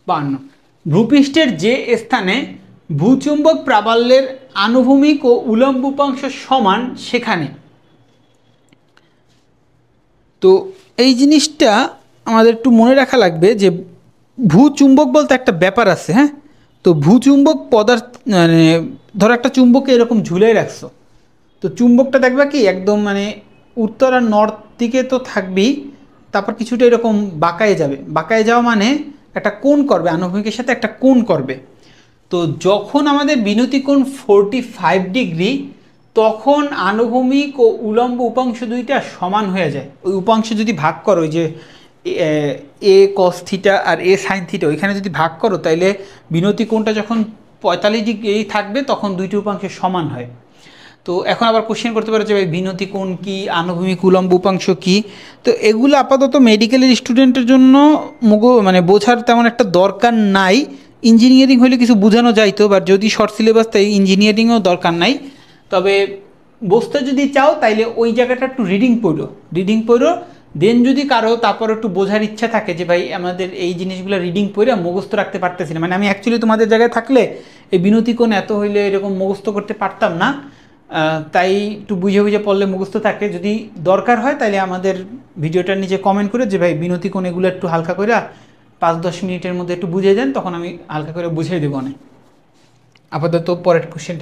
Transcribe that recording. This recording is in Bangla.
52 ভূপৃষ্ঠের যে স্থানে ভূচুম্বক প্রাবল্যের আনুভূমিক ও উলম্ব উপাংশ সমান সেখানে। তো এই জিনিসটা আমাদের একটু মনে রাখা লাগবে যে ভূচুম্বক বলতে একটা ব্যাপার আছে, হ্যাঁ। তো ভূচুম্বক পদার্থ মানে ধরো একটা চুম্বককে এরকম ঝুলিয়ে রাখছো, তো চুম্বকটা দেখবা কি একদম মানে উত্তর আর নর্থ দিকে তো থাকবেই, তারপর কিছুটা এরকম বাঁকায় যাবে, বাঁকায় যাওয়া মানে একটা কোণ করবে, আনুভূমিকের সাথে একটা কোণ করবে। তো যখন আমাদের বিনতি কোণ 45 ডিগ্রি, তখন আনুভূমিক ও উলম্ব উপাংশ দুইটা সমান হয়ে যায়। ওই উপাংশ যদি ভাগ করো, ওই যে এ কস থিটা আর এ সাইন থিটা, ওইখানে যদি ভাগ করো তাইলে বিনতি কোণটা যখন 45 ডিগ্রি থাকবে তখন দুইটি উপাংশ সমান হয়। তো এখন আবার কোশ্চেন করতে পারো যে ভাই বিনতি কোণ কী, আনুভূমিক উলম্ব উপাংশ কী। তো এগুলো আপাতত মেডিকেলের স্টুডেন্টের জন্য মানে বোঝার তেমন একটা দরকার নাই। ইঞ্জিনিয়ারিং হলে কিছু বোঝানো যাইতো, বাট যদি শর্ট সিলেবাস তাই ইঞ্জিনিয়ারিংও দরকার নাই। তবে বুঝতে যদি চাও তাইলে ওই জায়গাটা একটু রিডিং পড়ো দেন যদি কারো তারপর একটু বোঝার ইচ্ছা থাকে যে ভাই আমাদের এই জিনিসগুলো রিডিং পড়ে মুখস্থ রাখতে পারতেছি না, মানে আমি অ্যাকচুয়ালি তোমাদের জায়গায় থাকলে এই বিনতি কোণ এত হইলে এরকম মুখস্থ করতে পারতাম না, তাই একটু বুঝে বুঝে পড়লে মুখস্থ থাকে। যদি দরকার হয় তাহলে আমাদের ভিডিওটার নিচে কমেন্ট করে যে ভাই বিনতি কোণ এগুলো একটু হালকা করে 5-10 মিনিটের মধ্যে একটু বুঝিয়ে দেন, তখন আমি হালকা করে বুঝিয়ে দেবো অনেক। আপাতত পরের কোশ্চেনটা